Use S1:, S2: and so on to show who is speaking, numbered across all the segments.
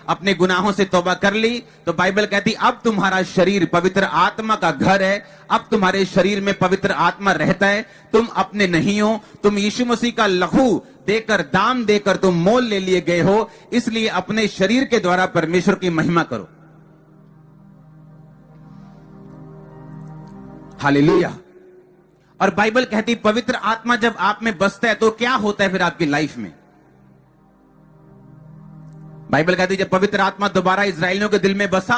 S1: अपने गुनाहों से तौबा कर ली, तो बाइबल कहती अब तुम्हारा शरीर पवित्र आत्मा का घर है, अब तुम्हारे शरीर में पवित्र आत्मा रहता है, तुम अपने नहीं हो, तुम यीशु मसीह का लहू देकर, दाम देकर तुम मोल ले लिए गए हो, इसलिए अपने शरीर के द्वारा परमेश्वर की महिमा करो। हालेलुया। और बाइबल कहती पवित्र आत्मा जब आप में बसता है तो क्या होता है फिर आपकी लाइफ में। बाइबल कहती जब पवित्र आत्मा दोबारा इजराइलियों के दिल में बसा,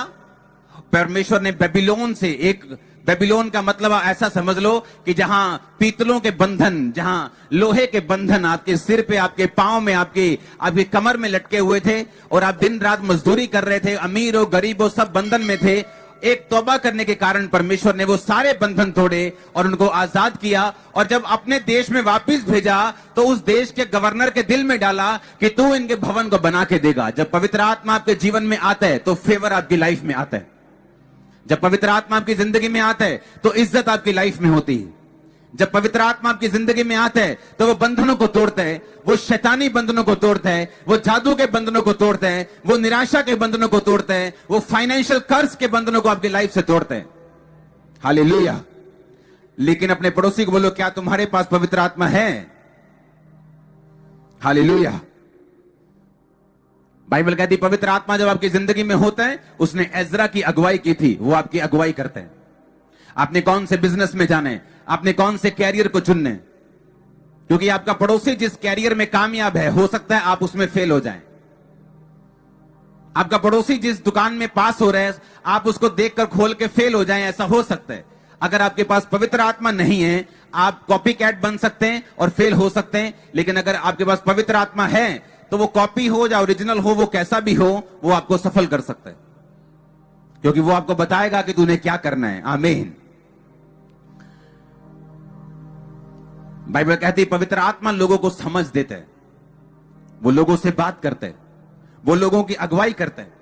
S1: परमेश्वर ने बेबीलोन से, एक बेबीलोन का मतलब ऐसा समझ लो कि जहां पीतलों के बंधन, जहां लोहे के बंधन आपके सिर पे, आपके पांव में, आपके कमर में लटके हुए थे और आप दिन रात मजदूरी कर रहे थे, अमीर हो गरीब हो सब बंधन में थे, एक तौबा करने के कारण परमेश्वर ने वो सारे बंधन तोड़े और उनको आजाद किया। और जब अपने देश में वापस भेजा तो उस देश के गवर्नर के दिल में डाला कि तू इनके भवन को बना के देगा। जब पवित्र आत्मा आपके जीवन में आता है तो फेवर आपकी लाइफ में आता है। जब पवित्र आत्मा आपकी जिंदगी में आता है तो इज्जत आपकी लाइफ में होती है। जब पवित्र आत्मा आपकी जिंदगी में आता है तो वो बंधनों को तोड़ता है, वो शैतानी बंधनों को तोड़ता है, वो जादू के बंधनों को तोड़ता है, वो निराशा के बंधनों को तोड़ता है, वो फाइनेंशियल कर्ज के बंधनों को आपकी लाइफ से तोड़ता है। हालेलुया। लेकिन अपने पड़ोसी को बोलो क्या तुम्हारे पास पवित्र आत्मा है? हालेलुया। बाइबल कहती पवित्र आत्मा जब आपकी जिंदगी में होता है, उसने एजरा की अगुवाई की थी, वो आपकी अगुवाई करते हैं। आपने कौन से बिजनेस में जाना है, आपने कौन से कैरियर को चुनने, क्योंकि आपका पड़ोसी जिस कैरियर में कामयाब है हो सकता है आप उसमें फेल हो जाएं। आपका पड़ोसी जिस दुकान में पास हो रहा है आप उसको देखकर खोल के फेल हो जाएं, ऐसा हो सकता है। अगर आपके पास पवित्र आत्मा नहीं है आप कॉपी कैट बन सकते हैं और फेल हो सकते हैं, लेकिन अगर आपके पास पवित्र आत्मा है तो वो कॉपी हो या ओरिजिनल हो, वो कैसा भी हो, वो आपको सफल कर सकता है, क्योंकि वो आपको बताएगा कि तूने क्या करना है। आमीन। बाइबल कहती है पवित्र आत्मा लोगों को समझ देते हैं, वो लोगों से बात करते हैं, वो लोगों की अगुवाई करते हैं।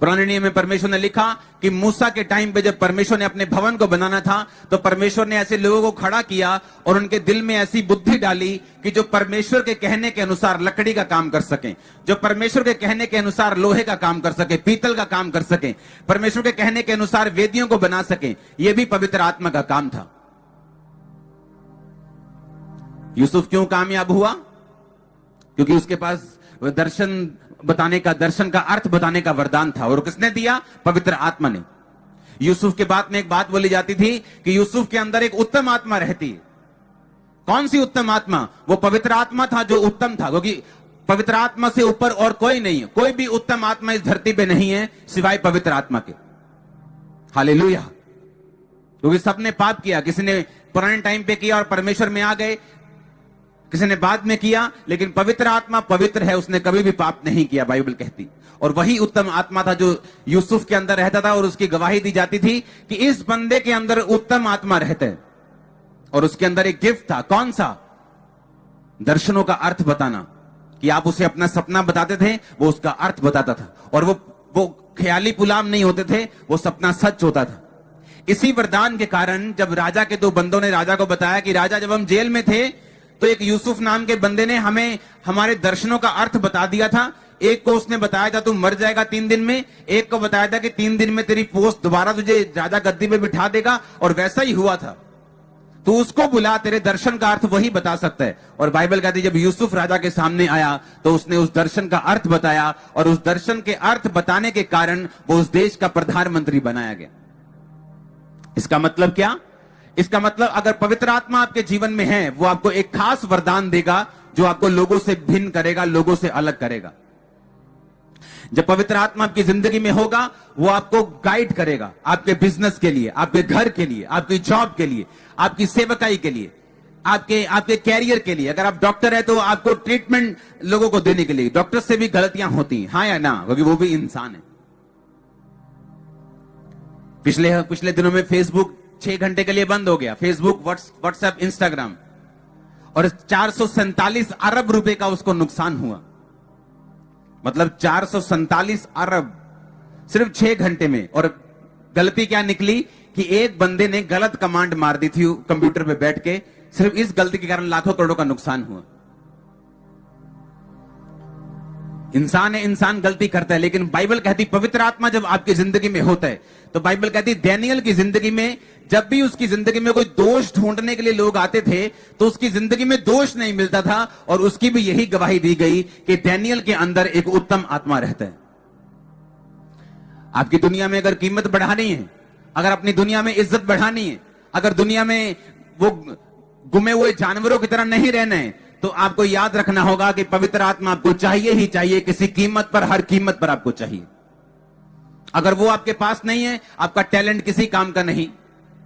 S1: पुराने नियम में परमेश्वर ने लिखा कि मूसा के टाइम पे जब परमेश्वर ने अपने भवन को बनाना था तो परमेश्वर ने ऐसे लोगों को खड़ा किया और उनके दिल में ऐसी बुद्धि डाली कि जो परमेश्वर के कहने के अनुसार लकड़ी का काम कर सके, जो परमेश्वर के कहने के अनुसार लोहे का काम कर सके, पीतल का काम कर सके, परमेश्वर के कहने के अनुसार वेदियों को बना सके। यह भी पवित्र आत्मा का काम था। यूसुफ क्यों कामयाब हुआ? क्योंकि उसके पास दर्शन बताने का, दर्शन का अर्थ बताने का वरदान था। और किसने दिया? पवित्र आत्मा ने। यूसुफ के बाद में एक बात बोली जाती थी कि यूसुफ के अंदर एक उत्तम आत्मा रहती है। कौन सी उत्तम आत्मा? वो पवित्र आत्मा था जो उत्तम था, क्योंकि पवित्र आत्मा से ऊपर और कोई नहीं है। कोई भी उत्तम आत्मा इस धरती पे नहीं है सिवाय पवित्र आत्मा के। हालेलुया। क्योंकि सबने पाप किया, किसी ने पुराने टाइम पे किया और परमेश्वर में आ गए, किसी ने बाद में किया, लेकिन पवित्र आत्मा पवित्र है, उसने कभी भी पाप नहीं किया, बाइबल कहती। और वही उत्तम आत्मा था जो यूसुफ के अंदर रहता था और उसकी गवाही दी जाती थी कि इस बंदे के अंदर उत्तम आत्मा रहता है। और उसके अंदर एक गिफ्ट था। कौन सा? दर्शनों का अर्थ बताना। कि आप उसे अपना सपना बताते थे, वो उसका अर्थ बताता था। और वो ख्याली पुलाम नहीं होते थे, वो सपना सच होता था। इसी वरदान के कारण जब राजा के दो बंदों ने राजा को बताया कि राजा जब हम जेल में थे तो एक यूसुफ नाम के बंदे ने हमें हमारे दर्शनों का अर्थ बता दिया था। एक को उसने बताया था तू मर जाएगा 3 दिन में, एक को बताया था कि 3 दिन में तेरी पोस्ट दोबारा तुझे राजा गद्दी पे बिठा देगा, और वैसा ही हुआ था। तू उसको बुला, तेरे दर्शन का अर्थ वही बता सकता है। और बाइबल कहती है जब यूसुफ राजा के सामने आया तो उसने उस दर्शन का अर्थ बताया, और उस दर्शन के अर्थ बताने के कारण वो उस देश का प्रधानमंत्री बनाया गया। इसका मतलब क्या? इसका मतलब अगर पवित्र आत्मा आपके जीवन में है, वो आपको एक खास वरदान देगा जो आपको लोगों से भिन्न करेगा, लोगों से अलग करेगा। जब पवित्र आत्मा आपकी जिंदगी में होगा, वो आपको गाइड करेगा आपके बिजनेस के लिए, आपके घर के लिए, आपकी जॉब के लिए, आपकी सेवकाई के लिए, आपके कैरियर के लिए। अगर आप डॉक्टर है तो आपको ट्रीटमेंट लोगों को देने के लिए। डॉक्टर से भी गलतियां होती हैं, हाँ या ना, क्योंकि वो भी इंसान है। पिछले दिनों में फेसबुक 6 घंटे के लिए बंद हो गया, फेसबुक, व्हाट्सएप, इंस्टाग्राम, और 447 अरब रुपए का उसको नुकसान हुआ। मतलब 447 अरब सिर्फ 6 घंटे में। और गलती क्या निकली कि एक बंदे ने गलत कमांड मार दी थी कंप्यूटर पे बैठ के, सिर्फ इस गलती के कारण लाखों करोड़ों का नुकसान हुआ। इंसान है, इंसान गलती करता है, लेकिन बाइबल कहती पवित्र आत्मा जब आपकी जिंदगी में होता है, तो बाइबल कहती डैनियल की जिंदगी में जब भी उसकी जिंदगी में कोई दोष ढूंढने के लिए लोग आते थे, तो उसकी जिंदगी में दोष नहीं मिलता था, और उसकी भी यही गवाही दी गई कि डैनियल के अंदर एक उत्तम आत्मा रहता है। आपकी दुनिया में अगर कीमत बढ़ानी है, अगर अपनी दुनिया में इज्जत बढ़ानी है, अगर दुनिया में वो गुमे हुए जानवरों की तरह नहीं रहना है, तो आपको याद रखना होगा कि पवित्र आत्मा आपको चाहिए ही चाहिए, किसी कीमत पर, हर कीमत पर आपको चाहिए। अगर वो आपके पास नहीं है, आपका टैलेंट किसी काम का नहीं,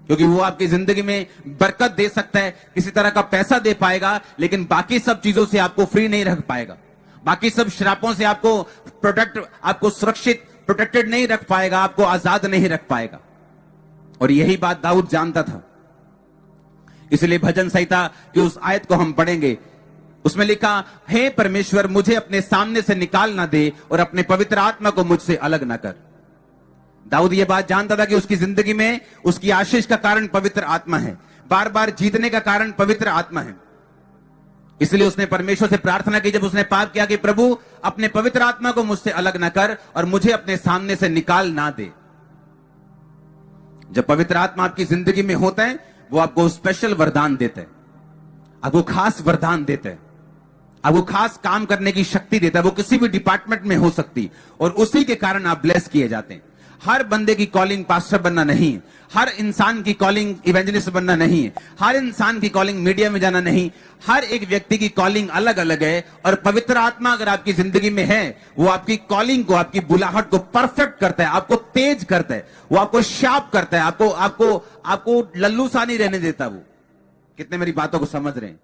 S1: क्योंकि वो आपकी जिंदगी में बरकत दे सकता है, किसी तरह का पैसा दे पाएगा, लेकिन बाकी सब चीजों से आपको फ्री नहीं रख पाएगा, बाकी सब श्रापों से आपको सुरक्षित, प्रोटेक्टेड नहीं रख पाएगा, आपको आजाद नहीं रख पाएगा। और यही बात दाऊद जानता था। इसलिए भजन संहिता की उस आयत को हम पढ़ेंगे, उसमें लिखा, हे परमेश्वर मुझे अपने सामने से निकाल ना दे और अपने पवित्र आत्मा को मुझसे अलग ना कर। दाऊद यह बात जानता था कि उसकी जिंदगी में उसकी आशीष का कारण पवित्र आत्मा है, बार बार जीतने का कारण पवित्र आत्मा है। इसलिए उसने परमेश्वर से प्रार्थना की, जब उसने पाप किया, कि प्रभु अपने पवित्र आत्मा को मुझसे अलग ना कर और मुझे अपने सामने से निकाल ना दे। जब पवित्र आत्मा आपकी जिंदगी में होता है, वो आपको स्पेशल वरदान देता है, आपको खास वरदान देता है, आपको खास काम करने की शक्ति देता है। वो किसी भी डिपार्टमेंट में हो सकती, और उसी के कारण आप ब्लेस किए जाते हैं। हर बंदे की कॉलिंग पास्टर बनना नहीं है, हर इंसान की कॉलिंग इवेंजलिस्ट बनना नहीं है, हर इंसान की कॉलिंग मीडिया में जाना नहीं। हर एक व्यक्ति की कॉलिंग अलग अलग है, और पवित्र आत्मा अगर आपकी जिंदगी में है, वो आपकी कॉलिंग को, आपकी बुलाहट को परफेक्ट करता है, आपको तेज करता है, वो आपको शार्प करता है, आपको लल्लू सा नहीं रहने देता। वो कितने मेरी बातों को समझ रहे हैं?